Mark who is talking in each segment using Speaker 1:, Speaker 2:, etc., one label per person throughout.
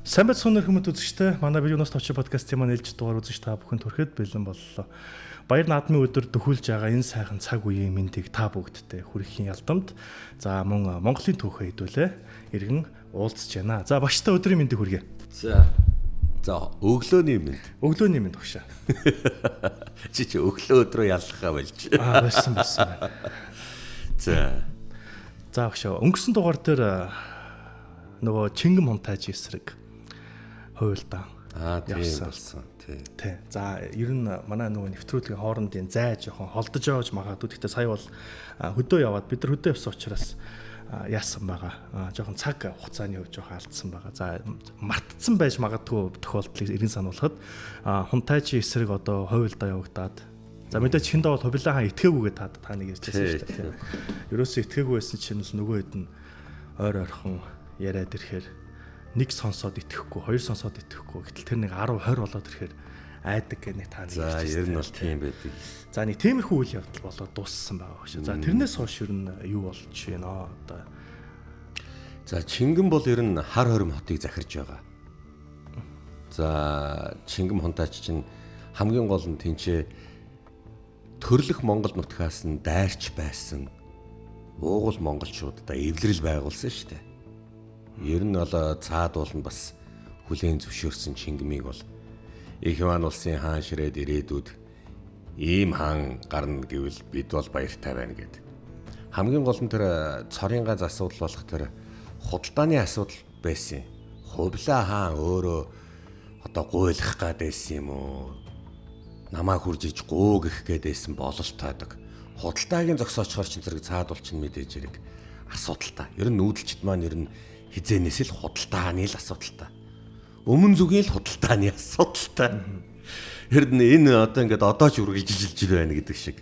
Speaker 1: Сайн байцгаана хүмүүс үзэгчтэй. Манай видеоноос товч подкастын маань ээлж дугаар үзэж та бүхэнд хүрэхэд бэлэн боллоо. Баяр наадмын өдөр төхүүлж байгаа энэ сайхан цаг үеийн мэндийг та бүгдтэй хүрэхийн ялдамт за мөн Монголын түүхээ хэдүүлээ иргэн уулзж байна. За багштай өдрийн мэндийг хүргэе.
Speaker 2: За өглөөний мэнд.
Speaker 1: Өглөөний мэнд багшаа.
Speaker 2: Чи өглөө өдрөө яллахаа болж.
Speaker 1: Болсон байна.
Speaker 2: За
Speaker 1: багшаа өнгөрсөн дугаар дээр нөгөө Чингэн Монтажи эсрэг хуйлдаан
Speaker 2: тийм болсон.
Speaker 1: Тий. За ер нь манай нөгөө нэвтрүүлгийн хоорондын зай жоохон холдож явж магадгүй. Гэхдээ сая бол хөдөө яваад бид нар хөдөө явсан учраас яасан байгаа. Жоохон цаг хугацааны хувьд жоохон алдсан байгаа. За мартцсан байж магадгүй тохиолдлыг эргэн сануулхад Монтажи эсрэг одоо хуйлдаа явагдаад за мэдээч хиндэ бол хувилаа итгээгүйгээ та нэг ярьчихсан шүү дээ. Ерөөсөө итгээгүй байсан чинь л нөгөө хэд нь ойр ойрхон яриад ирэхээр нэг сонсоод итгэхгүй, хоёр сонсоод итгэхгүй. Гэтэл тэр нэг 10 20 болоод ирэхээр айдаг гэх нэг та нэг.
Speaker 2: За ер нь бол тийм байдаг.
Speaker 1: За нэг тиймэрхүү үйл явдал болоод дууссан байгаа шүү. За тэрнээс хойш ер нь юу болж байна одоо?
Speaker 2: За Чингэн бол ер нь хар хорим хотыг захирж байгаа. За Чингэн Монтаж чинь хамгийн гол нь тэнцээ төрлөх Монгол нутгаас нь дайрч байсан уугуул монголчуудаа эвлэрэл байгуулсан шүү дээ. Ер нь бол цаад уулна бас хүлээн зөвшөөрсөн Чингэмийг бол их Иван улсын хаан ширээд ирээдүйд ийм хаан гарна гэвэл бид бол баяртай байна гэд. Хамгийн гол нь тэр цорын ганц асуудал болох тэр худалдааны асуудал байсан. Хувлаа хаан өөрөө одоо гуйлах гадайсан юм уу? Намаа хурж иж гуу гэх гээдсэн бололтойдог. Худалдаагийн зогсоочхоор чинь зэрэг цаад ул чинь мэдээж хэрэг асуудалтай. Ер нь нүүдэлчд маань ер нь хизээнээс л худалдааны л асуудалтай. Өмнө зүгийн л худалдааны асуудалтай. Ер нь энэ одоо ингээд одоо ч үргэлжилж байна гэдэг шиг.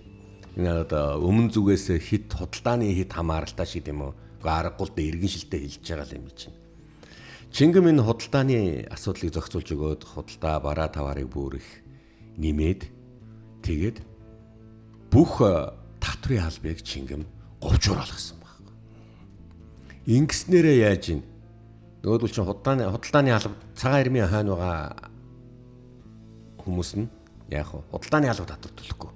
Speaker 2: Энэ одоо өмнө зүгээс хит худалдааны хит хамааралтай шиг юм уу? Аргагүй л иргэн шилтэй хэлж байгаа юм чинь. Чингэм энэ худалдааны асуудлыг зохицуулж өгөөд худалдаа бараа таваарыг бүрэх нэмээд тэгээд бүх татврын албыг Чингэм говьчуур болгосон байна. Ингэснээрээ яаж ийн? Нөгөөдөл чинь худалдааны алба цагаан ирмийн хойно байгаа хүмүүс нь яг худалдааны алба татвар төлөхгүй.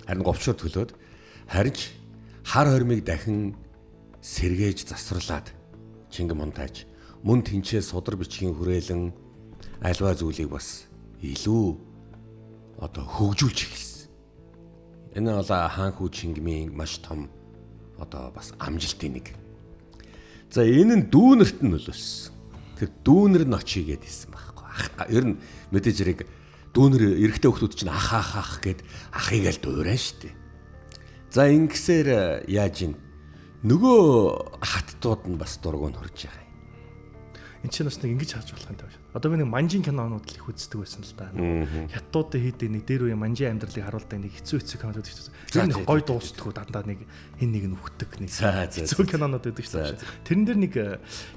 Speaker 2: Харин говьчуур төлөөд харин ч хар хормыг дахин сэргээж засварлаад Чингэн Монтаж мөн тэнцээ судар бичгийн хүрээлэн альва зүйлийг бас илүү одоо хөгжүүлж эхэлсэн. Энэ бол хаан хүү Чингэмийн маш том одоо бас амжилтын нэг. За энэ нь дүүнерт нь нөлөөсөн. Тэр дүүнер нь очигээд хэлсэн байхгүй. Ер нь мэдээж хэрэг дүүнер эрэгтэй хүмүүс чинь ах гэд ахыг л дуурай штэ. За ингэсээр яаж ийн нөгөө хаттууд нь бас дургуун хурж байгаа юм.
Speaker 1: Энд чинь бас нэг ингэж харж болох юм тааш. Одоо би нэг манжин кинонууд л их үздэг байсан л да. Хятадуудын хийдэг нэг дээр үе манжин амьдралыг харуулдаг нэг хэцүү кинонууд үздэг. Тэр нэг гой дуустдаг дандаа нэг хин нэг нь үхдэг нэг хэцүү кинонууд байдаг шүү дээ. Тэрэн дээр нэг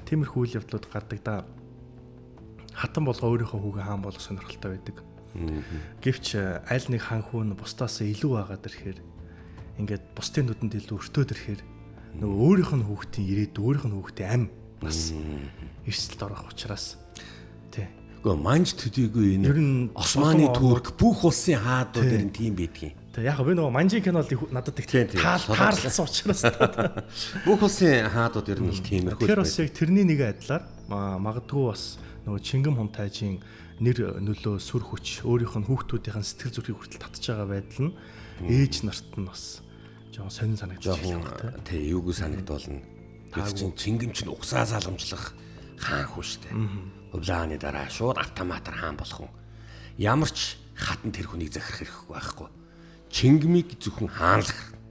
Speaker 1: тиймэрхүү үйл явдлууд гардаг да. Хатан болгоо өөрийнхөө хүүгээ хаан болгох сонирхолтой байдаг. Гэвч аль нэг хаан хүү нь бусдаас илүү байгаад ирэхээр ингээд бусдын нүдэнд илүү өртөөд ирэхээр нөгөө өөрийнх нь хүүхдийн ирээд өөрийнх нь хүүхдийн ам бас эрсдэлд орох учраас тий.
Speaker 2: Гэхдээ манж төдийгүй энэ Османы Турк бүх улсын хаадууд ер нь тийм байдгийн.
Speaker 1: Тэг яг би нөгөө манжин кинол надад их таарлсан учраас
Speaker 2: бүх улсын хаадууд ер нь л тиймэрхүү.
Speaker 1: Тэгэхээр бас яг тэрний нэг адилаар магадгүй бас нөгөө Чингэн Монтажийн нэр нөлөө сүр хүч өөрийнх нь хүүхдүүдийн сэтгэл зүрхийг хүртэл татж байгаа байдал нь ээж нарт нь бас жоохон сонин санагдаж байна.
Speaker 2: Тий, юугүй санагдуулна. Тэгсэн Чингэн чинь угсаа залгамжлах хаан хүү штэ. Хувлааны дараа шууд автоматар хаан болох хүн. Ямар ч хатан тэр хүнийг захирах хэрэггүй байхгүй. Чингэмийг зөвхөн хаан захирна.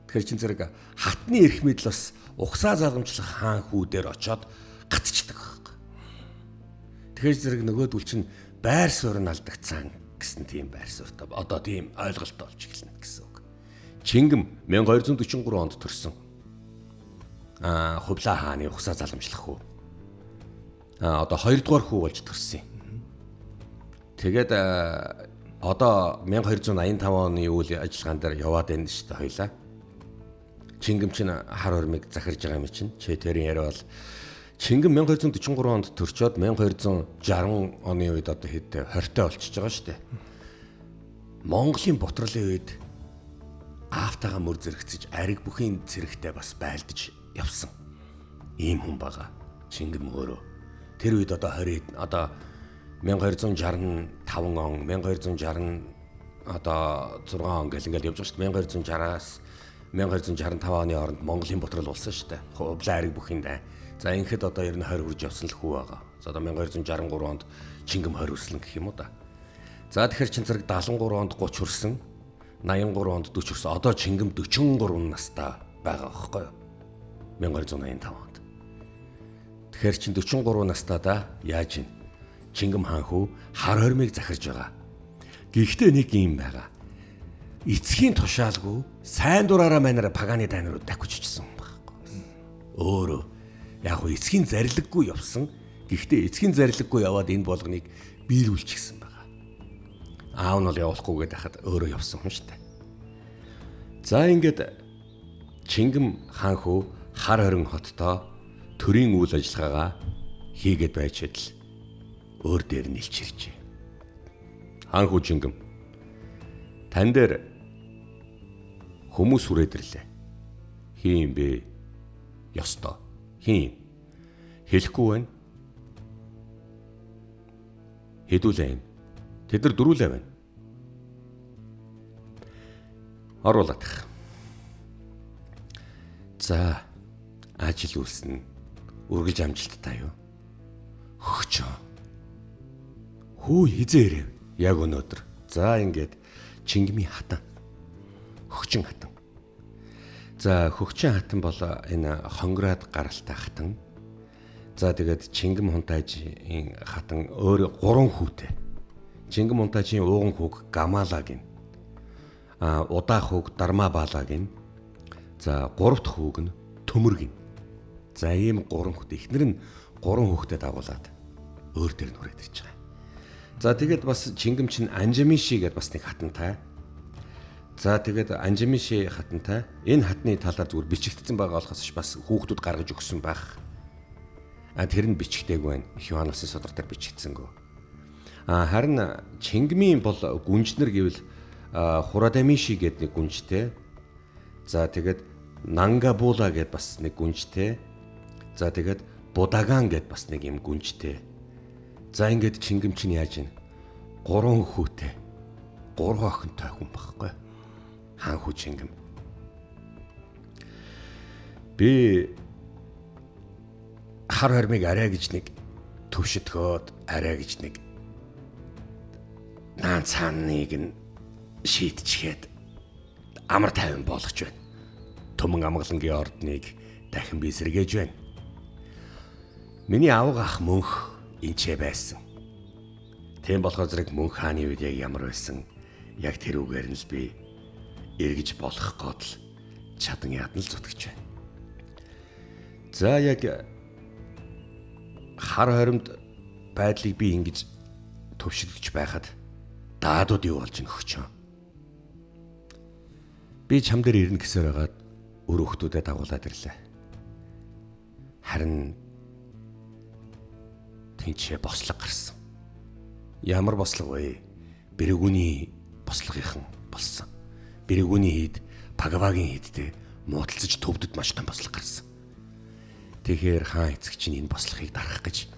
Speaker 2: Тэгэхээр чин зэрэг хатны эрх мэдэл бас угсаа залгамжлах хаан хүү дээр очоод гацчихдаг байхгүй. Тэгэхээр зэрэг нөгөөдөл чинь байр суурь нь алдагцсан гэсэн тийм байр суурьтай. Одоо тийм ойлголт болж эхэлнэ гэсэн үг. Чингэм 1243 онд төрсөн. Хувлаа хааны угсаа залгамжлах хүү. Одоо 2 дугаар хүү болж төрсөн. Тэгээд одоо 1285 оны үйл ажиллагаан дээр яваад байна шүү дээ хоёлаа. Чингэм чинь хар хормыг захирж байгаа юм чинь. Тэрийн яриа бол Чингэн 1243 онд төрчөөд 1260 оны үед одоо хэд 20-тай болчихж байгаа шүү дээ. Монголын бутралын үед аавтайгаа мөр зэрэгцэж ариг бүхийн зэрэгтэй бас байлдаж явсан ийм хүн байгаа. Чингэн өөрөө тэр үед одоо 20 одоо 1265 он 1260 одоо 6 он гэл ингээл явж байгаа шүү дээ. 1260-аас 1265 оны хооронд Монголын бутрал болсон шүү дээ. Хувлаа ариг бүхийн дай. За ингээд одоо ер нь 20 хүрж явсан л хүү байгаа. За одоо 1263 онд Чингэн 20 хүрсэн гэх юм уу да. За тэгэхээр чин зэрэг 73 онд 30 хүрсэн, 83 онд 40 хүрсэн. Одоо Чингэн 43 настай байгаа байхгүй юу? 1285 онд. Тэгэхээр чин 43 настайдаа яаж ийн? Чингэн хаан хүү хар хормыг захирж байгаа. Гэхдээ нэг юм байгаа. Эцгийн тушаалгүй сайн дураараа манайра паганы дайнарууд дахиуччихсан байхгүй. Өөрөө яг хөө эцгийн зарилэггүй явсан. Гэхдээ эцгийн зарилэггүй яваад энэ болгоныг биелүүлчихсэн байгаа. Аав нь бол явуулахгүйгээд хахад өөрөө явсан хүн шүү дээ. За ингээд Чингэн хаан хүү хар хорин хоттоо төрийн үйл ажиллагаагаа хийгээд байчаад л өөр дээр нь илч иржээ. Хаан хүү Чингэн тань дээр хүмүүс хүрээд ирлээ. Хин бэ? Ёстой. Хин хэлэхгүй байна. Хэдүүлээ юм. Тэд нар дөрүүлээ байна. Оруулаад. За ажил үйлснэ. Үргэлж амжилттай юу? Хөгчөө. Хүү хизээ ирэв. Яг өнөөдөр. За ингээд Чингэмийн хатан. Хөгчин хатан. За хөгчин хатан бол энэ хонграад гаралтай хатан. За тэгээд Чингэн хунтайжийн хатан өөр 3 хүүтэй. Чингэн хунтайжийн ууган хүүг Гамалаг гин. Удаа хүүг Дармабалаг гин. За 3 дахь хүүг нь Төмөр гин. За ийм 3 хүүтэй. Эхнэр нь 3 хүүхдэд дагуулад өөр дээр нь хүрээд ирж байгаа. За тэгээд бас Чингэн чинь Анжамиши гэдээ бас нэг хатантай. За тэгээд Анжамиши хатантай. Энэ хатны талаар зүгээр бичигдсэн байгаа болохоос бас хүүхдүүд гаргаж өгсөн байх. Тэр нь бичигдээгүй байна. Иоанносын судар дээр бичигдсэнгөө. Харин Чингэмийн бол гүнжнэр гэвэл Хурадамиши гэдэг нэг гүнжтэй. За тэгээд Нангабула гэдээ бас нэг гүнжтэй. За тэгээд Будаган гэдээ бас нэг юм гүнжтэй. За ингээд Чингэн чинь яаж ийн 3 хүүтэй 3 охинтой хүн байхгүй. Хаан хүү Чингэн. Би хар хормыг арай гэж нэг төвшөтгөөд арай гэж нэг наан цааныг нь шийдчихэд амар тайван болгож байна. Төмөн амгалангийн ордныг дахин би сэргээж байна. Миний авга ах мөнх энчээ байсан. Тийм болохоор зэрэг мөнх хааны үед яг ямар байсан яг тэр үгээр нь л би эргэж болох гээд л чадан ядан л зүтгэж байна. За яг хар хоримд байдлыг би ингэж төвшөлдөж байхад даадууд юу болж нөхчөө. Би чам дээр ирнэ гэсээр байгаад өр хөхтүүдэд дагуулад ирлээ. Харин тэнцээ бослог гарсан. Ямар бослог вэ? Бэрэгүний бослогынхан болсон. Бэрэгүний хід Пагавагийн хідтэй муудалцаж төвдөд маш том бослог гарсан. Тэгэхээр хаан эцэг чинь энэ бослогыг дарах гэж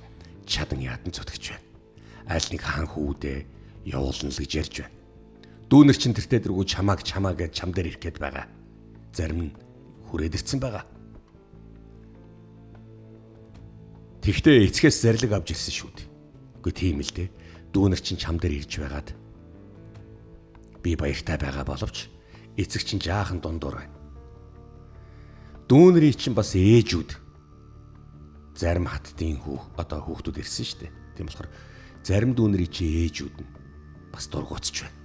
Speaker 2: чадан ядан зүтгэж байна. Аль нэг хаан хүүдээ явуулна л гэж ярьж байна. Дүүнер чинь тэртээ дэргүү чамаа гэж чам дээр ирэх гээд байгаа. Зарим нь хүрээд ирсэн байгаа. Тэгтээ эцгээс зарлиг авч ирсэн шүү дээ. Үгүй тийм л дээ. Дүүнер чинь чам дээр ирж байгаад би баяртай байгаа боловч эцэг чинь жаахан дундуур байна. Дүүнерийн чинь бас ээжүүд зарим хаттын хүүхдүүд ирсэн шүү дээ. Тийм болохоор зарим дүүнерийн чинь ээжүүд нь бас дургуутж байна.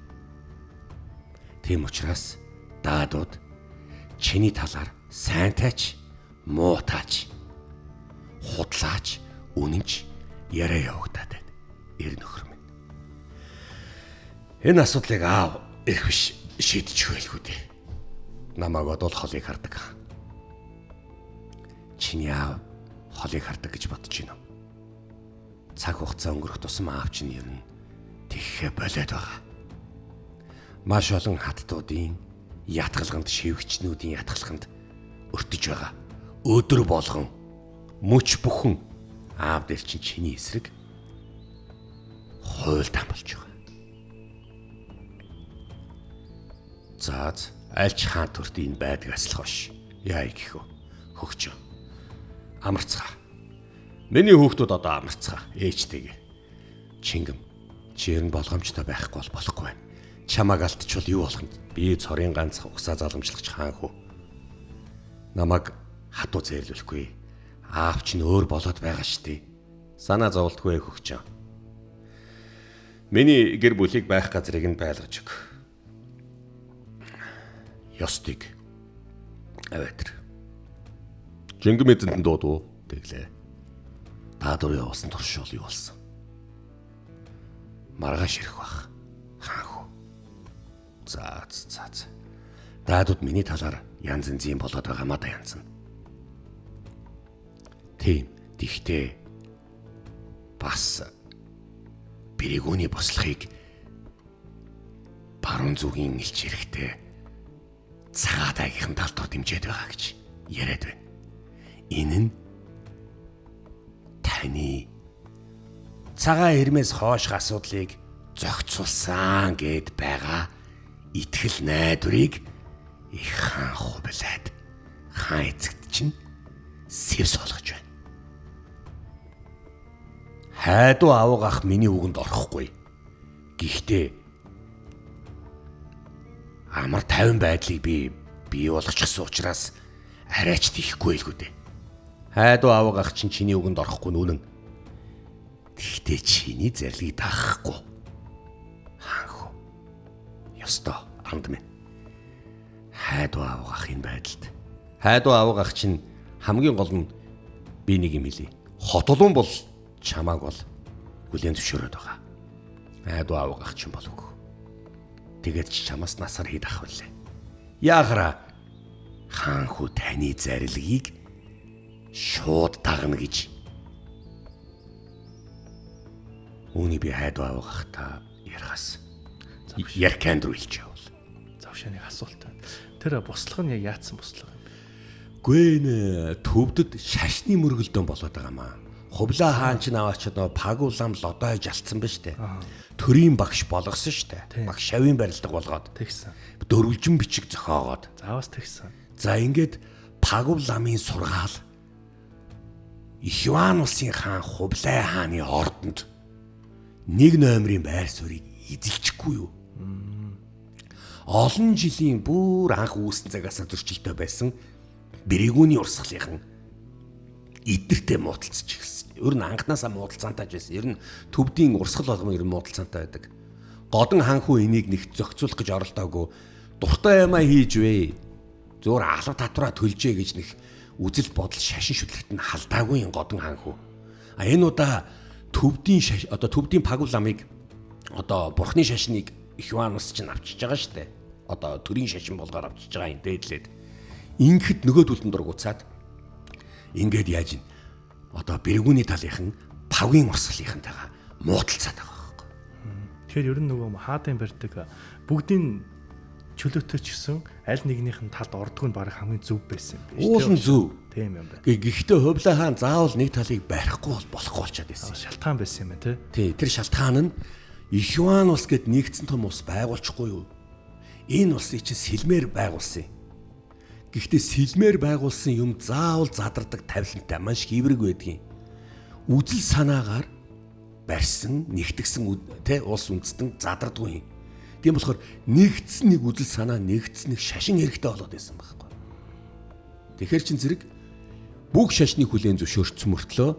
Speaker 2: Тийм учраас даадууд чиний талаар сайнтайч, муутаач, худлаач, үнэнч яриа явагдаад байна. Эр нөхөр минь. Энэ асуудлыг аав их биш шийдчих байлгүй дээ. Намайг бодвол холыг хардаг. Чиний аав холыг хардаг гэж бодож байна. Цаг хугацаа өнгөрөх тусам аав чинь ер нь тэгхээ болоод байгаа. Маш олон хаттуудын ятгалганд шивгчнүүдийн ятгалганд өртөж байгаа. Өдөр болгон мөч бүхэн аав дээр чинь чиний эсрэг хуйлдаан болж байгаа. Заац альч хаан төрт энэ байдгаас л хойш яа гэх вэ? Хөгчөө. Амарцгаа. Миний хүүхдүүд одоо амарцгаа. Ээжтэйгээ. Чингэм. Чи ер нь болгоомжтой байхгүй болохгүй байна. Чамаг алдчихвал юу болох нь? Би цорын ганц угсаа заламжлагч хаан хүү. Намаг хатуу зээрлүүлэхгүй. Аав чинь өөр болоод байгаа штий. Санаа зовлтгүй хөгчөө. Миний гэр бүлийг байх газрыг нь байлгаж өг. Ёстыг. Авэдэр. Жингэм эзэнтэн дуудуу тэглээ. Даадуур явуулсан туршуул юу болсон? Маргааш ирэх бах. Хаан хүү. За. Даадууд миний талаар янз янзын болоод байгаа маа да янз нь. Тийм, тэгтээ бас Бэрэгүүний бослохыг баруун зүгийн илч эрэхтэй цагаатайгийнхан талдуу дэмжиж байгаа гэж яриад байна. Энэ нь таны цагаан ирмээс хойш асуудлыг зохицуулсан гэд байгаа итгэл найдварыг их хаан хувлаад хаан эцэгт чинь сэвс болгож байна. Хайдуу авах миний үгэнд орохгүй. Гэхдээ амар 50 байдлыг би бий болгочихсон учраас арайч тийхгүй л гүдэ. Хайдуу авах чинь чиний үгэнд орохгүй нүнэн. Гэхдээ чиний зарлиг даахгүй. Хаанху. Ёстой анд минь. Хайдуу авах энэ байдалд. Хайдуу авах чинь хамгийн гол нь би нэг юм хэлий. Хотолон бол чамааг бол хүлээн зөвшөөрöd байгаа. Хайдуу авах чинь болов. Тэгээд ч чамаас насаар хид ахвалээ. Яагара хаанху таны зарилгийг шууд дагна гэж. Үүний би хайдуу авах та ярахаас ярканд руу илж явал.
Speaker 1: Завшааны асуулт байна. Тэр бослого нь яг яатсан бослого юм бэ?
Speaker 2: Гүй нэ төвдөд шашны мөргөлдөөн болоод байгаа маа. Хувлаа хаан ч наваачаад пагуулам лодой жалцсан ба штэ. Төрийн багш болгосон штэ. Багш шавийн барилга болгоод
Speaker 1: тэгсэн.
Speaker 2: Дөрвөлжин бичиг зохиогоод.
Speaker 1: Заавас тэгсэн.
Speaker 2: За ингээд пагууламын сургаал Иван улсын хаан Хувлай хааны ордонд нэг номерын байр суурийг эзэлчихгүй юу? Олон жилийн бүр анх үүссэн цагаас зөрчилтэй байсан Бэрэгүүний урсгалынхан эдэртэй муудалцж ирсэн. Ер нь анхнаасаа муудалцаантай байсан. Ер нь төвдийн урсгал болгоно ер нь муудалцаантай байдаг. Годон ханхуу энийг нэг зохицуулах гэж оролдоогүй дуртай юмаа хийж вэ. Зөөр алав татвараа төлжээ гэж нэг үзэл бодол шашин шүтлэгт нь халдаагүй годон ханхуу. А энэ удаа төвдийн пагууламыг одоо бурхны шашныг Иванус ч авчиж байгаа штэ. Одоо төрийн шашин болгоор авчиж байгаа юм дээдлээд. Ингээд нөгөө төлөнд дургуцаад ингээд яаж ин одоо Бэрэгүүний талынхан павгийн урсгалынхантайгаа муудалцаад байгаа байхгүй.
Speaker 1: Тэгэхээр ер нь нөгөө хаадын барьдаг бүгдийн чөлөөтэй ч гэсэн аль нэгнийх нь талд ордгоо нь баг хамгийн зөв байсан юм биш үү?
Speaker 2: Уулын зөв.
Speaker 1: Тийм юм байна.
Speaker 2: Гэхдээ Хувлай хаан заавал нэг талыг барихгүй болохгүй болчиход байсан.
Speaker 1: Шалтгаан байсан юм байна
Speaker 2: тий. Тэр шалтгаан нь Иван улс гэд нэгдсэн том улс байгуулчихгүй юу? Энэ улсыг чинь сэлмээр байгуулсан юм. Гэхдээ сэлмээр байгуулсан юм заавал задардаг тавилантай маш хөврөг байдгийн. Үзэл санаагаар барьсан, нэгтгсэн улс үндэстэн задардгүй юм. Тийм болохоор нэгдсэн нэг үзэл санаа, нэгдсэн нэг шашин хэрэгтэй болоод байсан байхгүй. Тэгэхээр чин зэрэг бүх шашныг хүлээн зөвшөөрсөн мөртлөө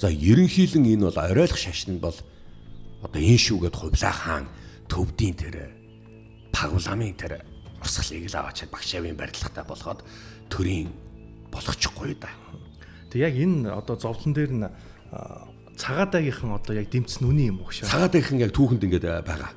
Speaker 2: за ерөнхийлөн энэ бол оройлох шашин бол одоо энэ шүүгээд Хувлай хаан төвдийн тэр пагууламын тэр урсгалыг л аваачаад багшаавын барилгатай болгоод төрийн болгочихгүй да.
Speaker 1: Тэг яг энэ одоо зовлон дээр нь цагаадаагийнхан одоо яг дэмцэн үний юм уу шээ.
Speaker 2: Цагаадаагийнхан яг түүхэнд ингээд байгаа.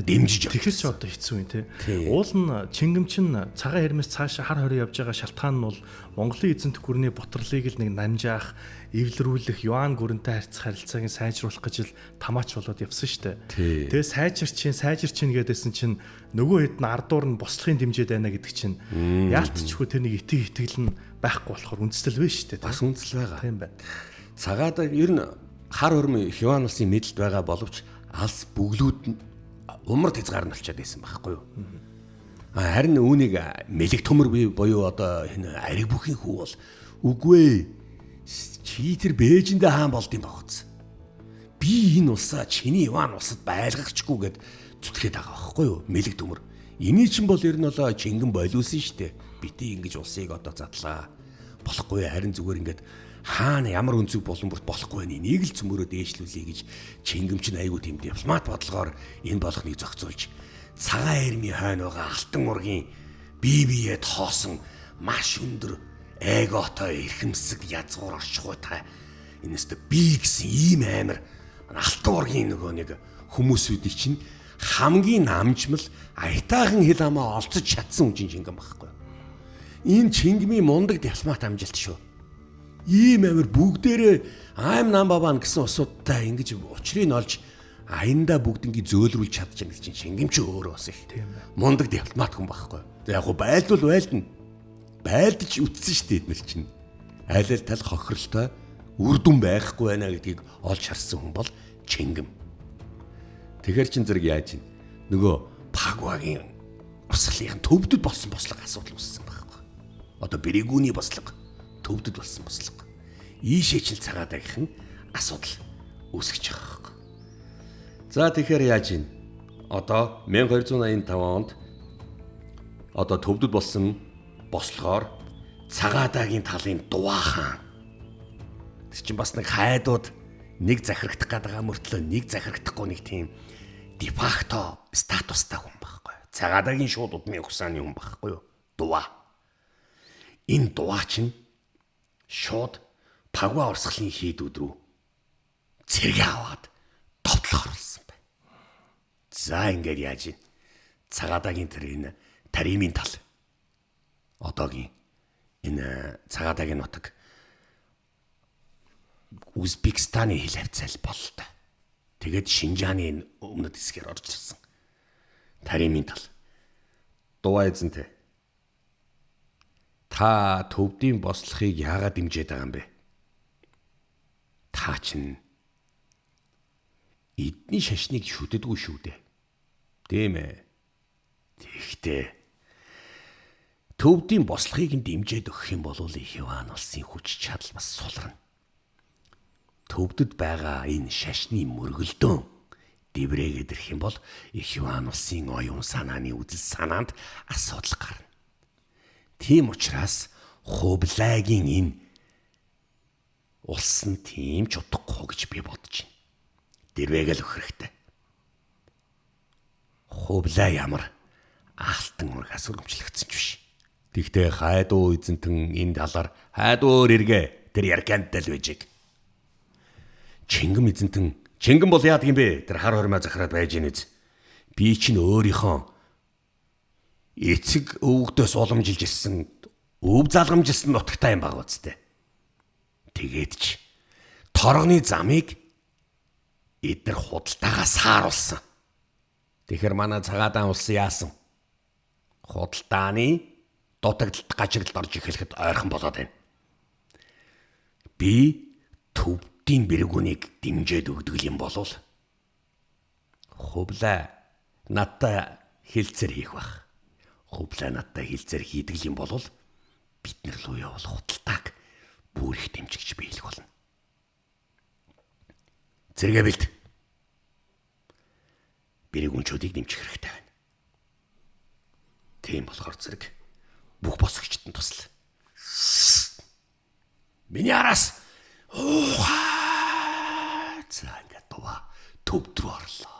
Speaker 2: Дэмжиж
Speaker 1: тэгэхэр ч одоо хэцүү юм те. Уул нь Чингэмчин цагаан хэрмээс цаашаа хар хорийн явж байгаа шалтгаан нь бол Монголын эзэнт гүрний ботролыг л нэг намжаах, эвлэрүүлэх, юан гүрэнтэй харилцааг сайжруулах гэж л тамаач болоод явсан шүү дээ. Тэгээ сайжирчин гэдээсэн чинь нөгөө хэд нь ардуур нь бослохын дэмжээд байна гэдэг чинь яалтчгүй тэр нэг итгэл нь байхгүй болохоор үндэслэл вэ шүү дээ.
Speaker 2: Бас үндэслэл байгаа.
Speaker 1: Тийм байна.
Speaker 2: Цагаадаг ер нь хар хорим Юан улсын мэдлэлд байгаа боловч алс бүглүүд нь умард хязгаар нь олчаад байсан байхгүй юу? Харин үүнийг мэлэг төмөр буюу одоо энэ ариг бүхийн хүү бол үгүй чи тэр Бээжиндээ хаан болд юм багц. Би энэ улсаа чиний Юан улсад байлгахчгүй гэд зүтгэхэд байгаа байхгүй юу? Мэлэг төмөр. Эний чинь бол ер нь бол Чингэн болиулсан шүү дээ. Бити ингэж улсыг одоо задлаа. Болохгүй харин зүгээр ингээд хаана ямар өнцөг болон бүрт болохгүй байна. Энийг л цөмөрөө дээшлүүлье гэж Чингэмчин айгуу тийм дипломат бодлогоор энэ болгоныг зохицуулж цагаан эрмийн хойно байгаа алтан ургийн бие тоосон маш өндөр эготой эрхэмсэг язгуур орчгуутай энэст би гэсэн ийм амар алтан ургийн нөгөө нэг хүмүүсүүдийг чинь хамгийн намжмал аятайхан хил хамаа олцож чадсан хүн Чингэн байхгүй. Энэ Чингмийн мундаг дипломат амжилт шүү. Ийм амир бүгдээрээ I'm number 1 гэсэн усуудтай ингэж учрыг олж аяндаа бүгднийг зөөлрүүлж чадчихна гэж Чингэмч өөрөө бас их мундаг дипломат хүн байхгүй. Яг гоо байлдвал байлдана. Байлдаж үтсэн шүү дээ эднэр чинь. Айл тал хохирлтой үр дүн байхгүй байна гэдгийг олж харсан хүн бол Чингэм. Тэгэхэр чин зэрэг яаж ийн нөгөө Пагвагийн бослогын төвдөд болсон бослого асуудал үүссэн байхгүй. Одоо Бэрэгүүний бослого төвдөд болсон бослого. Ийшээ чил цагаадагийнхан асуудал үүсгэж байгаа байхгүй. За тэгэхээр яаж ийн одоо 1285 онд одоо төвдөд болсон бослогоор цагаадагийн талын Дуваа хаан тэр чинь бас нэг хайдууд нэг захирагдах гэдэг мөртлөө нэг захирагдахгүй нэг тийм дефакто статустай хүн байхгүй. Цагаадагийн шууд удмын хугацааны хүн байхгүй юу? Дуваа. Энэ Дуваа чинь шууд Пагва урсгалын хийдүүд рүү цэрэг аваад довтлох оруулсан байна. За ингээд яаж ийн цагаадагийн тэр энэ таримын тал одоогийн энэ цагаадагийн нутаг Узбекистаны хил хавцал болтой. Тэгээд Шинжааны өмнөд хэсгээр орж ирсэн. Таримын тал. Дуваа эзэнтэй. Та төвдийн бослохыг яагаад дэмжиж байгаа юм бэ? Та чинь эдний шашныг шүтдэггүй шүү дээ. Тийм ээ. Тэгэхдээ төвдийн бослохыг дэмжиж өгөх юм бол Юан улсын хүч чадал бас сулрна. Төвдөд байгаа энэ шашны мөргөлдөөн дэврээгээд ирэх юм бол Юан улсын оюун санааны үзэл санаанд асуудал гарна. Тийм учраас Хувлайгийн энэ улс нь тийм ч утгагүй гэж би бодож байна. Дэрвээгэл өгөх хэрэгтэй. Хувлай ямар алтан ургаас өргөмжлөгдсөн ч биш. Тэгтээ хайдуу эзэнтэн энэ талаар хайдуур эргээ тэр яркантай л байжиг. Чингэм эзэнтэн Чингэн бол яадаг юм бэ? Тэр хар хормоо захираад байж гинэз. Би чинь өөрийнхөө эцэг өвгдөөс уламжилж ирсэн өв залгамжилсан нутагтай юм баг үстэй. Тэгээд ч торгоны замыг эдгээр худалдаагаа сааруулсан. Тэгэхээр манай цагаадаан улс яасан? Худалдааны дутагдалт гажиглалд орж эхлэхэд ойрхон болоод байна. Би төвдийн бэргүүнийг дэмжиж өгдөг юм болов. Хувлай надтай хилцээр хийх бах. Хувлай надтай хилцээр хийдэг юм болов бид нар руу явал худалдааг бүр их дэмжигч биелэх болно. Зэрэгэ бэлд. Бэргүүнчүүдийг дэмжих хэрэгтэй байна. Тийм болохоор зэрэг бүх босгочтод тусал. Миний араас за ингээд Дуваа төвд рүү орлоо.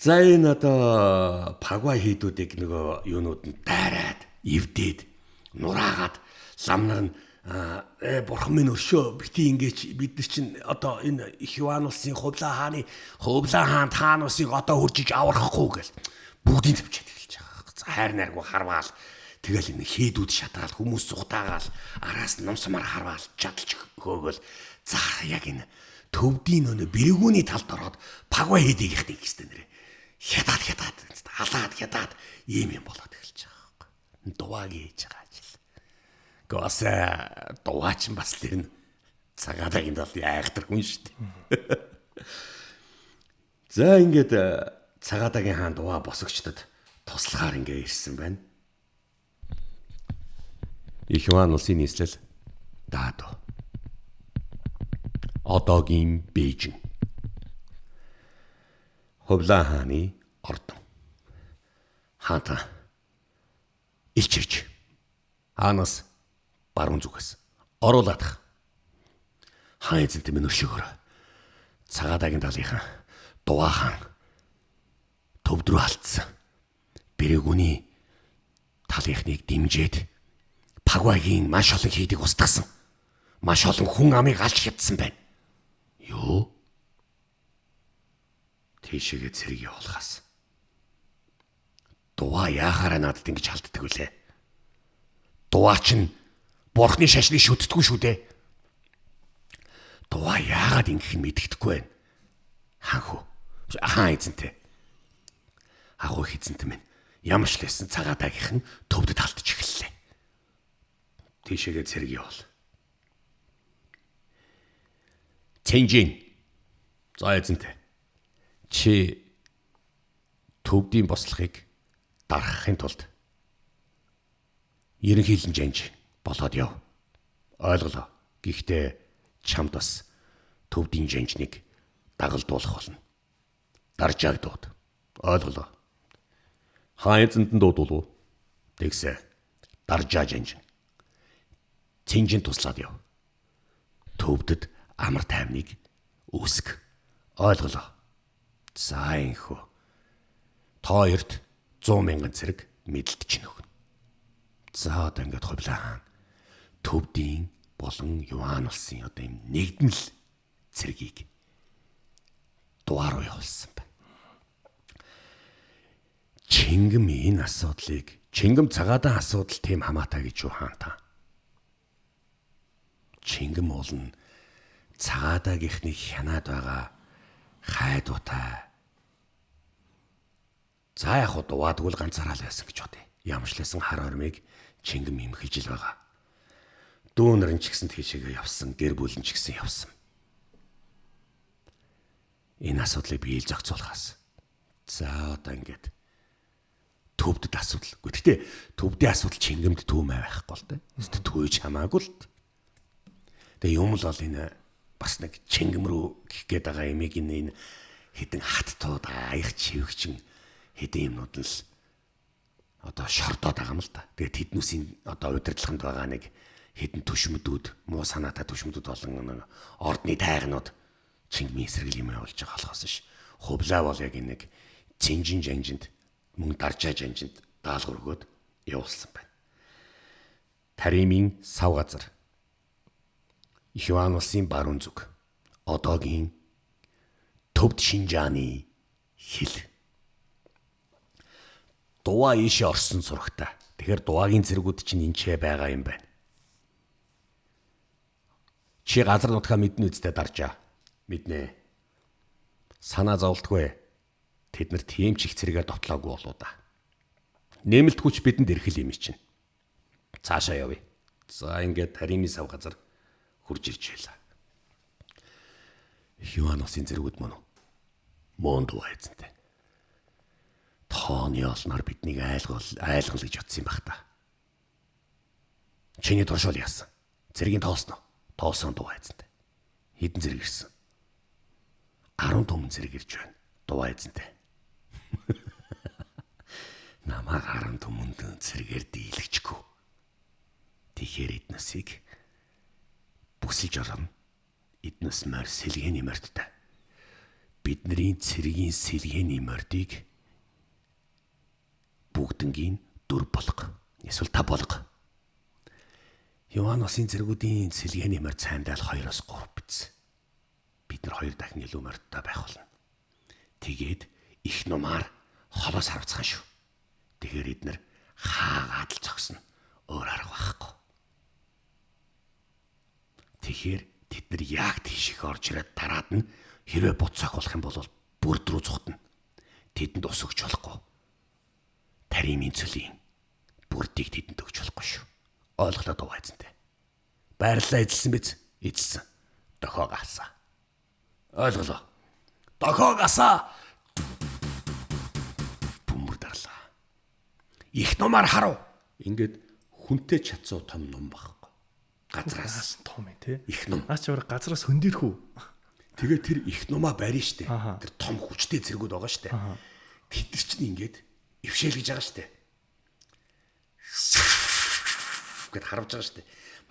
Speaker 2: За энэ одоо Пагва хийдүүдийг нөгөө юунууд нь дайраад, эвдээд, нураагаад ламнар нь бурхан минь өршөө бити ингэж бид нар чинь одоо энэ Иван улсын Хувлаа хаан таанусыг одоо хуржиж аврахгүй гэл бүгдийг тавьчихад эхэлж байгаа. Хайр найргуу харваал тэгэл энэ хээдүүд шатаал хүмүүс зүхтаагаал араас номсмаар харваал чадалж хөөгөл за яг энэ төвдийн өнө бэрэгүүний талд ороод пагва хийдэг ихтэй гэжтэй нэрэ. Хятад халаад ийм юм болоод эхэлж байгаа байхгүй. Дуваг хийж байгаа ажил. Гос дуваач бас тэр нь цагаадагийн бол айхтар хүн шүү дээ. За ингээд цагаадагийн хаан дуваа босогчдод туслахаар ингээ ирсэн байна. Иван улсын нийслэл Даадо. Одоогийн Бээжин. Хувлаа хааны ордон. Хаата ичирч хаанаас баруун зүгээс оруулаадах. Хаан эзэнтэй минь өршөөгөөр. Цагаадагийн далынхан Дуваа хаан төвд рүү алдсан. Бэрэгүний талынхныг дэмжиж Пагвагийн маш олон хийдийг устгасан. Маш олон хүн амыг алж хятсан байна. Юу? Тийшээгээ цэрэг явуулахаас. Дуваа яахаараа надад ингэж халддаг вүлээ. Дуваа чинь бурхны шашныг шүтдэггүй шүү дээ. Дуваа яагаад ингэх нь мэддэхгүй байна. Хаан эзэнтэй. Агуу эзэнтэй минь ямар ч лсэн цагаатаагийнх нь төвдөд алдчих эхэллээ. Тийшээгээ цэрэг явуул. Цэнжин. За эзэнтэй. Чи төвдийн бослохыг дарахын тулд ерөнхийлөн жанж болоод яв. Ойлголоо. Гэхдээ чамд бас төвдийн жанжныг дагалдуулах болно. Даржааг дууд. Ойлголоо. Хаан эзэнтэн дуудвал уу? Тэгсэ. Даржаа жанж. Цэнжин туслаад яв. Төвдөд амар тайвныг үүсг. Ойлголоо. За инхүү. Тооёрт 100,000 цэрэг мэдлэлт чинь өгнө. За одоо ингээд Хувлаа хаан төвдийн болон Иван улсын одоо юм нэгдмэл цэргийг Дуваа руу явуулсан байна. Чингэм энэ асуудлыг Чингэм цагаадаан асуудал тийм хамаатай гэж юу хаан та? Чингэм уулна цагаадаагийнхны хянаад байгаа хайдуутай. За яг дуваадгүй ганцаараа л байсан гэж бодъё. Ямар ч лсэн хар ормыг Чингэм имхэлж л байгаа. Дүүнэр нь ч гэсэн тийшээгээ явсан, гэр бүл нь ч гэсэн явсан. Энэ асуудлыг биел зохицуулахаас. За одоо ингээд төвдөд асуудал. Гэхдээ төвдийн асуудал Чингэмд түүмээ байхгүй л дээ. Төвж хамаагүй л. Тэгээ юм л бол энэ бас нэг Чингэм рүү гих гээд байгаа ямиг энэ хідэн хаттууд аях чивгчин хідэн юмнууд л одоо шортоод байгаа юм л да. Тэгээд тэднүүсийн одоо удирдлаганд байгаа нэг хідэн төшмөдүүд, муу санаатай төшмөдүүд болон ордны тайгнууд Чингэмийн эсрэг юм явуулж байгаа болохоос ш. Хувлаа бол яг нэг Цэнжин жанжинд мөн Даржаа жанжинд даалгавар өгөөд явуулсан байна. Таримын сав газар. Иван улсын баруун зүг. Одоогийн төвд Шинжааны хил. Дуваа ийшээ орсон сурагтай. Тэгэхээр Дуваагийн зэргүүд чинь энчээ байгаа юм байна. Чи газар нутгаа мэднэ үстэй Даржаа. Мэднэ. Санаа зовлтгүй. Тэд нар тийм ч их зэрэгээр довтлоогүй болоо да. Нэмэлт хүч бидэнд ирэх юм чинь. Цаашаа явъя. За ингээд Таримын сав газар хурж ирж байлаа. Иван улсын зэргүүд мөн мөн Дуваа эзэнтэй. Тооны олноор биднийг айлгал гэж утсан юм бах та. Чиний туршуул яасан. Зэргийн тоосноо. Тоосон Дуваа эзэнтэй. Хэдэн зэрэг ирсэн? 10 түмэн зэрэг ирж байна. Дуваа эзэнтэй. Намайг 10 түмэнд зэрэгээр дийлгэжгүй. Тэгэхээр эднэсийг бүсэлж орно. Эднэс морь сэлгээний морьтой. Бидний цэргийн сэлгээний мордыг бүгднгийн 4 болго. Эсвэл 5 болго. Йоанносын зэргүүдийн сэлгээний морь цайндаал 2-3 биз. Бид нар 2 дахин илүү морьтой байх болно. Тэгээд их нумаар холоос харвцхан шүү. Тэгэхээр эднэр хаагаад л зогсно. Өөр арга байхгүй. Тэгэхээр тэд нар яг тийшээ орж ирээд дараад нь хэрвээ буцаах болох юм бол бүрд рүү цухтана. Тэдэнд ус өгч болохгүй. Таримын цөлийн бүрдийг тэдэнд өгч болохгүй шүү. Ойлголоо дуу хайцантай. Баярлалаа эзэлсэн биз? Эзэлсэн. Дохоо гасаа. Ойлголоо. Дохоо гасаа. Бөмбөр дарлаа. Их нумаар харав. Ингээд хүнтэй чадсуу том ном байхгүй. Газраас
Speaker 1: том юм тий.
Speaker 2: их ном.
Speaker 1: Наач өөр газраас хөндөрөх үү?
Speaker 2: Тэгээ тэр их нумаа барина штэ. Тэр том хүчтэй зэргүүд байгаа штэ. Тэд чинь ингээд ившээл гэж байгаа штэ. Гэт харвж байгаа штэ.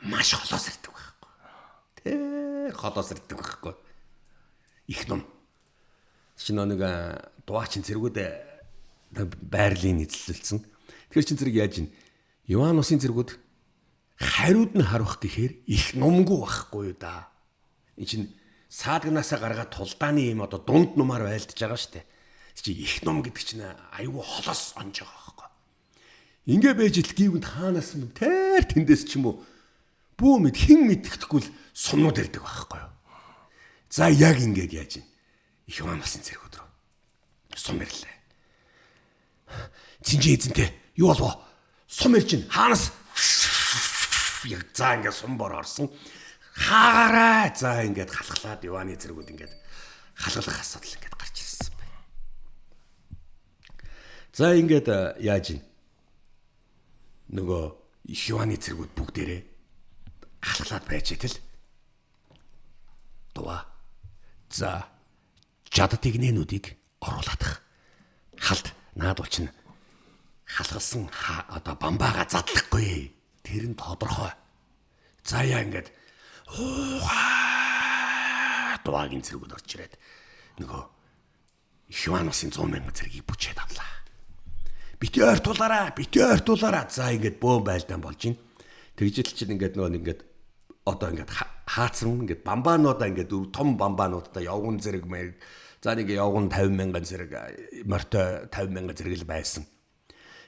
Speaker 2: Маш холоос ирдэг байхгүй. Тэ холоос ирдэг байхгүй. Их ном. Чи нэг дуваачин зэргүүд байрлалын эзэлсэн. Тэгэхээр чин зэрэг яаж ийн? Йоанносын зэргүүд хариуд нь харвах гэхээр их номгүй байхгүй юу да. Энд чин саадганаасаа гаргаад тулдааны юм одоо дунд нумаар байлдаж байгаа штэ. Чи их ном гэдэг чинь аюу холоос онж байгаа байхгүй. Ингээ байж ил гівэнд хаанаас юм тэр тэндээс ч юм уу бүү мэд хэн мэддэхгүй л сумнууд ирдэг байхгүй юу. За яг ингээд яаж ийн? Их Йоанносын зэргүүд рүү сум ирлээ. Цинжи эзэнтэй юу болов? Сум ирж ин хаанаас яг за ингээд сумбор орсон. Хаагаарай. За ингээд халахлаад Йоанны зэргүүд ингээд халгалах асуудал ингээд гарч ирсэн байна. За ингээд яаж ийн? Нөгөө их Йоанны зэргүүд бүгдээрээ халахлаад байж итэл дува. За жад тэгнэнүүдийг оруулаадах. Халд наадуул чинь халгалсан одоо бамбаага задлахгүй. Тэр нь тодорхой. За яа ингээд дувагийн зэргүүд орж ирээд нөгөө Йоанносын 100,000 зэргийг бүчээд авлаа. Бити ойртуулаараа. За ингээд бөөн байлдаан болж ин. Тэгжэл чинь ингээд нөгөө ингээд одоо ингээд хаацсан ингээд бамбаануудаа ингээд том бамбаануудаа явган зэрэг мэр за нэг явган 50,000 зэрэг морьтой 50,000 зэрэг л байсан.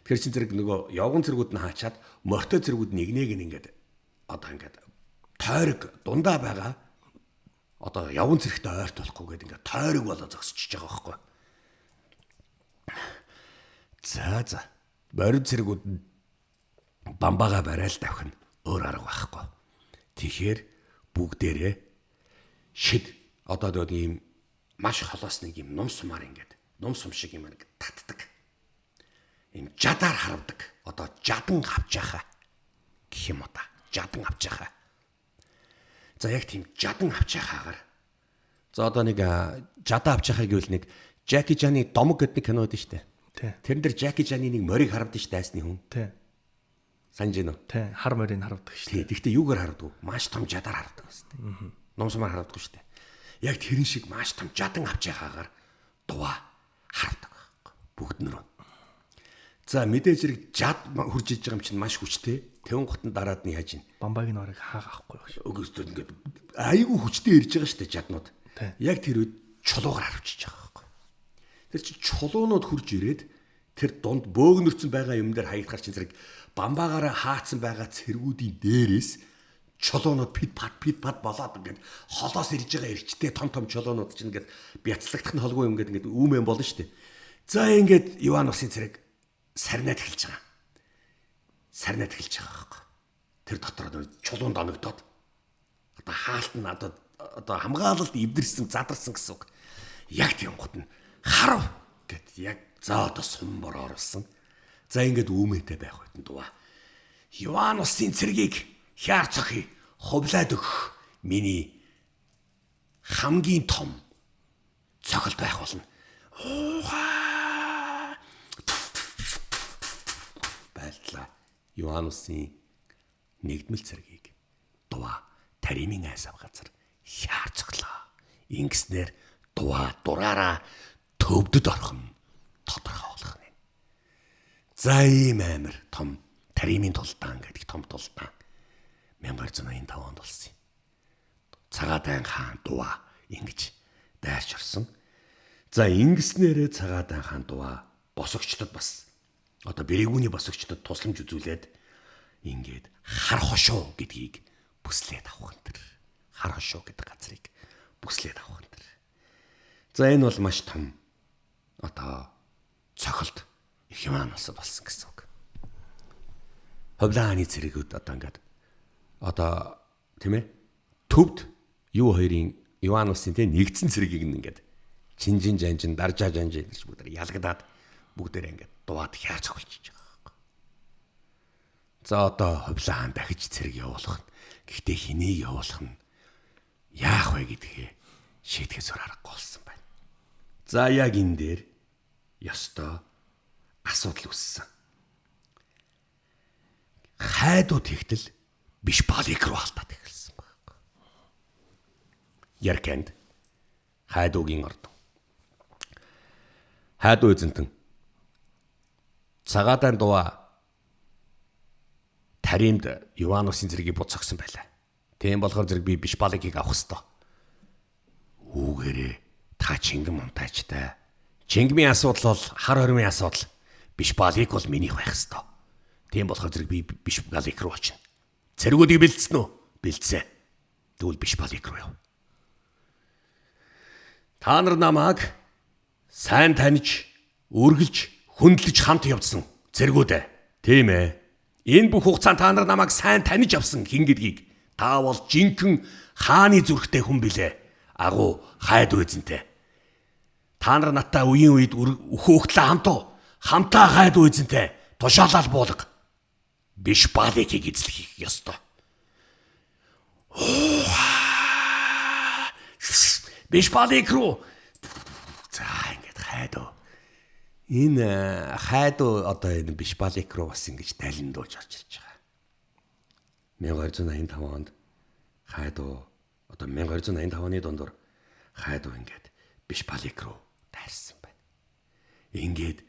Speaker 2: Тэгэхээр чин зэрэг нөгөө явган зэргүүд нь хаачаад морьтой зэргүүд нэг ингээд одоо ингээд тойрог дундаа байгаа одоо явган зэрэгтэй ойртуулахгүй гэдэг ингээд тойрог болоо зогсчихж байгаа байхгүй. За борид зэргүүд бамбаага барайл тавих нь өөр арга байхгүй. Тэгэхээр бүгдээрээ шид одоо ийм маш холоос нэг юм ном сумаар ингээд ном сум шиг юм ингээд татдаг. Ийм жадаар харавдаг. Одоо жадан авч яхаа гэх юм уу та. Жадан авч яхаа. За яг тийм жадан авч яхаагаар. За одоо нэг жадаа авч яхаа гэвэл нэг Жаки Чаны домог гэдэг нэг кино байдаг шүү дээ. Тэрэн дээр Жаки Чаны нэг морийг харавдаг шүү дээ айсны хүн. Санаж байна уу?
Speaker 1: Тий, хар морийг харавдаг шүү дээ.
Speaker 2: Гэхдээ юугаар харавдаг? Маш том жадаар харавдаг шүү дээ. Ном сумаар харавдаг шүү дээ. Яг тэрэн шиг маш том жадан авч яхаагаар дуваа харавдаг байхгүй. Бүгд нөрөө. За мэдээж зэрэг жад хурж иж байгаа юм чинь маш хүчтэй. Тэвэн гутанд дараад нь яаж ийн?
Speaker 1: Бамбагийн орыг хаагаахгүй байх шүү.
Speaker 2: Өгөөсдөө ингээд айгүй хүчтэй ирж байгаа шүү дээ жаднууд. Яг тэр үед чулуугаар харавчиж байгаа байхгүй. Тэр чинь чулуунууд хурж ирээд тэр дунд бөөгнөрцөн байгаа юм дээр хаягдахар чинь зэрэг бамбаагаараа хаацсан байгаа цэргүүдийн дээрээс чулуунууд пит пат болоод ингээд холоос ирж байгаа эрчтэй том чулуунууд чинь ингээд бяцлагдах нь холгүй юм ингээд үүмэн болно шүү дээ. За ингээд Йоанносын цэрэг сарнаад эхэлж байгаа. Байхгүй. Тэр дотор чулуунд оногдоод одоо хаалт нь одоо хамгаалалт эвдэрсэн задарсан гэсэн үг. Яг тийм гот нь харав гэд яг за одоо сумбор оруулсан. За ингээд үүмэтэй байх үед нь дува. Йоанносын цэргийг хяар цохи хувлаад өгөх миний хамгийн том цохилт байх болно. Байлаа. Йоанносын нэгдмэл цэргийг дува таримын айсав газар хяар цоглоо. Ингэснээр дува дураараа төвдөд орох нь тодорхой болох нь. За ийм амар том таримын тулдаан гэдэг том тулдаан 1285 онд болсон юм. Цагаатай хаан Дуваа ингэж дайрч орсон. За ингэснээрээ Цагаатай хаан Дуваа босогчдод бас одоо Бэрэгүүний босогчдод тусламж үзүүлээд ингээд хар хошуу гэдгийг бүслээд авах энэ. Хар хошуу гэдэг газрыг бүслээд авах энэ. За энэ бол маш том одоо цохилт их юм аанасад болсон гэсэн үг. Ховлааны цэрэгүүд одоо ингээд одоо тийм ээ төвд юу хоёрын Иванусын тэ нэгдсэн цэрэгийг ингээд чинжин жанжин даржаа жанжин гэж бүгд ялгадаад бүгдээрээ ингээд дуваад хяар цогцолж байгаа байхгүй. За одоо Ховлаан дахиж цэрэг явуулах нь. Гэхдээ хэнийг явуулах нь яах вэ гэдгээ шийдэхээс өөр аргагүй болсон байна. За яг энэ дээр ёстой асуудал үүссэн. Хайдууд тэгтэл биш балик руу алдаад эхэлсэн байхгүй. Яркэнд хайдуугийн ордон. Хайдуу эзэнтэн Цагаатай Дуваа таримд Иванусын зэргийг буцагсан байлаа. Тийм болохоор зэрэг би биш баликийг авах ёстой. Үүгээрээ та Чингэн Мунтайчтай. Чингмийн асуудал бол хар хормын асуудал. Биш балик бол минийх байх ёстой. Тийм болохоор зэрэг би биш балик руу очино. Цэргүүдийг бэлдсэн үү? Бэлдсэн. Тэгвэл биш балик руу яв. Та нар намайг сайн таньж, үргэлж, хөндлөж хамт явдсан цэргүүдээ. Тийм ээ. Энэ бүх хугацаанд та нар намайг сайн таньж авсан хин гэдгийг та бол жинхэнэ хааны зүрхтэй хүн билээ. Агуу хайдуу эзэнтэй. Та нар надтай үеийн үед өөхөөхлөө хамтаа хайдуу эзэнтэй тушаалал буулга. Биш баликийг эзлэх ёстой. Биш балик руу. За ингэж хайдуу. Энэ хайдуу одоо энэ биш балик руу бас ингэж далиндууж орж ирж байгаа. 1285 онд хайдуу одоо 1285 оны дундуур хайдуу ингээд биш балик руу дайрсан байна. Ингээд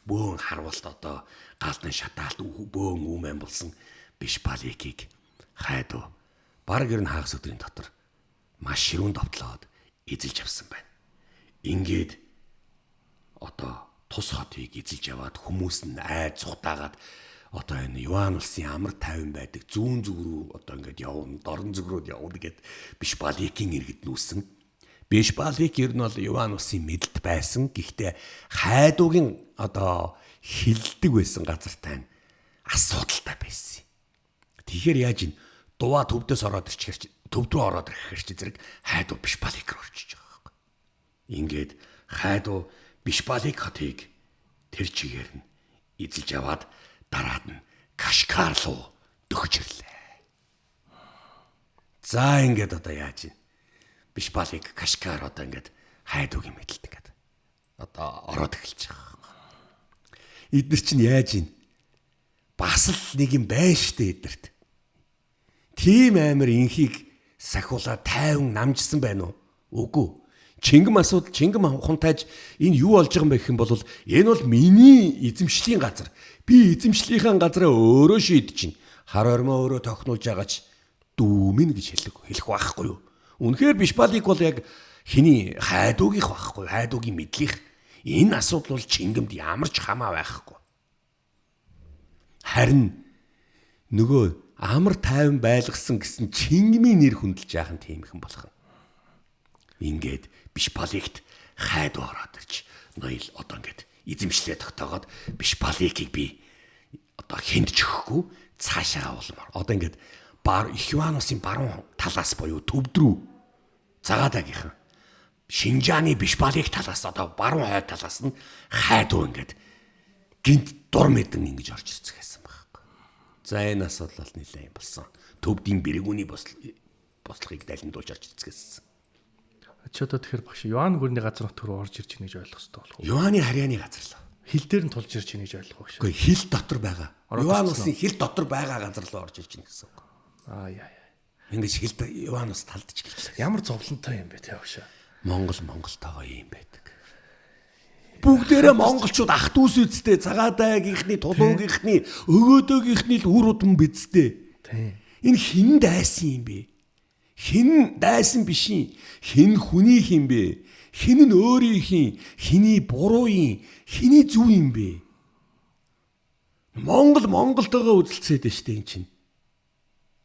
Speaker 2: бөөн харвалт одоо галдан шатаалт бөөн үмэн болсон биш баликийг хайдуу баг ер нь хагас өдрийн дотор маш ширүүн довтлоод эзэлж авсан байна. Ингээд одоо тус хотыг эзэлж яваад хүмүүс нь айд цухтаагаад одоо энэ Иван улсын амар тайван байдаг зүүн зүг рүү одоо ингээд явна, дорн зүг рүү явна гэд биш баликийн иргэд нүүсэн. Биш балик ер нь бол Иван улсын мэдлэлт байсан. Гэхдээ хайдуугийн одоо хилдэг байсан газартай асуудалтай байсан. Тэгэхээр яаж ин Дуваа төвдөөс ороод ирчихэр төв рүү ороод ирэхээр чи зэрэг хайдуу биш балик руу орчиж байгаа байхгүй. Ингээд хайдуу биш балик хотыг тэр чигээр нь эзэлж аваад дараад нь Кашгар руу дөхөж ирлээ. За ингээд одоо яаж ин биш балик Кашгар одоо ингээд хайдуугийн мэдлэлт ингээд одоо ороод эхэлж байгаа. Эдгээр чинь яаж ин бас л нэг юм байна штэ эдгэрт. Тийм амир инхийг сахиулаад тайван намжсан байна уу? Үгүй. Чингэн Хунтайж энэ юу болж байгаа юм бэ гэх юм бол энэ бол миний эзэмшлийн газар. Би эзэмшлийнхаа газараа өөрөө шийдэж чинь. Хар ормоо өөрөө тохинуулж байгаач дүүмэн гэж хэлэх байхгүй юу? Үнэхээр биш балик бол яг хэний хайдуугийнх байхгүй, хайдуугийн мэдлих. Энэ асуудал бол Чингэмд ямар ч хамаа байхгүй. Харин нөгөө амар тайван байлгасан гэсэн Чингмийн нэр хүндэлж яах нь тийм их болох юм. Ингээд биш баликт хайдуу ороод ирж ноёл одоо ингээд эзэмшлээ тогтоогоод биш баликийг би одоо хэндж өгөхгүй цаашаа авалмаар. Одоо ингээд Иванусын баруун талаас буюу төвд рүү цагаатайгийнхан Шинжааны биш балик талаас одоо баруун хойд талаас нь хайдуу ингээд гинт дур мэдэн ингэж орж ирцгээсэн байхгүй. За энэ асуудал бол нэлээд юм болсон. Төвдийн Бэрэгүүний бослогыг далиндуулж орж ирцгээсэн.
Speaker 1: Чи одоо тэгэхээр багш Иван гүрний газар нут руу орж ирж байгаа гэж ойлгох хэрэгтэй болох уу?
Speaker 2: Иваны харьяаны газар л.
Speaker 1: Хил дээр нь тулж ирж байгаа гэж ойлгох багш.
Speaker 2: Үгүй хил дотор байгаа. Иван улсын хил дотор байгаа газар руу орж ирж байна гэсэн үг.
Speaker 1: Яа.
Speaker 2: Ингэж хил Иван ус талдж гэлээ.
Speaker 1: Ямар зовлонтой юм бэ те багш.
Speaker 2: Монголтойгоо юм байдаг. Бүгдээрээ монголчууд ах дүүс үсттэй цагаатайгийнхны, тулуугийнхны, өгөөдөөгийнхний л үр удам бидтэй. Энэ хэн дайсан юм бэ? Хэн дайсан биш юм? Хэн хүний юм бэ? Хэн нь өөрийнх юм? Хэний буруу юм? Хэний зөв юм бэ? Монголтойгоо үзэлцээд байна шүү дээ эн чинь.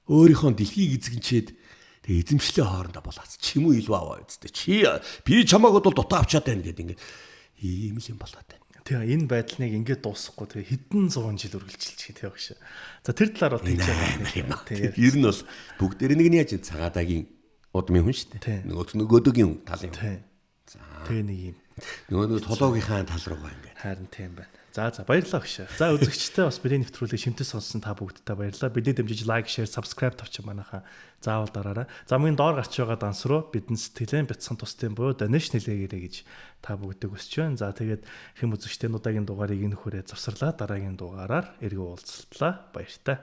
Speaker 2: Өөрийнхөө дэлхийг эзэгчээд тэгээ эзэмшлээ хоорондоо болооц. Чи юм уу илүү аваа үсттэй. Би чамааг бол дутаа авчаад байна гэдэг ингээд ийм л юм болоод байна.
Speaker 1: Тэгээ энэ байдлыг ингээд дуусахгүй тэгээ хэдэн зуун жил үргэлжилж байгаа багш. За тэр талаар бол
Speaker 2: тийм. Ер нь бол бүгдээр нэг нь яаж цагаадагийн удмын хүн шүү дээ. Нөгөөдөгийн тал юм.
Speaker 1: За тэгээ нэг юм.
Speaker 2: Нөгөө толгойгийнхаа тал руугаа ингээд.
Speaker 1: Харин тийм байна. За баярлалаа багш. За үзэгчтэй бас бидний нэвтрүүлгийг шимтэж сонссон та бүгдтэй баярлалаа. Бидний дэмжиж лайк, share, subscribe тавьчих манайхаа заавал дараарай. За мөн доор гарч байгаа данс руу бидний сэтгэлэн бяцхан тусдын буюу donation нэлээгээрэй гэж та бүгдийг хүсэж байна. За тэгээд хэм үзэгчтэй удаагийн дугаарыг энэ хүрээ завсарлаа. Дараагийн дугаараар эргэн уулзлаа. Баяртай.